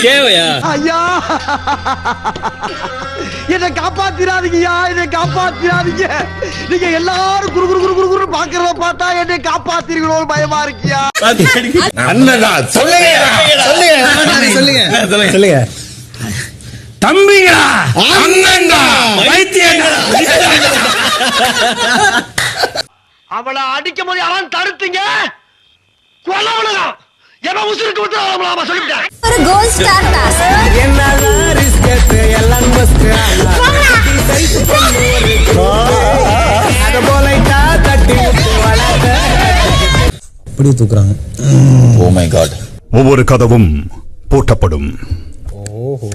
தேவையா ஐயா என்னை காப்பாத்திராதீங்கய்யா, என்னை காப்பாத்திராதீங்க. நீங்க எல்லாரும் குரு குரு குரு குரு குரு பாக்குறத பார்த்தா என்னை காப்பாத்திருக்கணும் பயமா இருக்கியா? அண்ணா சொல்லுங்க தம்பிங்களா அண்ணன்டா வைத்தியங்களா. அவளை அடிக்கும் போது யாரும் தடுத்தீங்க கொல்லவளதான் என்ன உசுருக்கு விட்டு சொல்லிட்டேன். ஒரு கோல்ட் ஸ்டார் டாஸ் அப்படியே தூக்குறாங்க. Oh my god. ஒவ்வொரு கதவும் பூட்டப்படும். ஓஹோ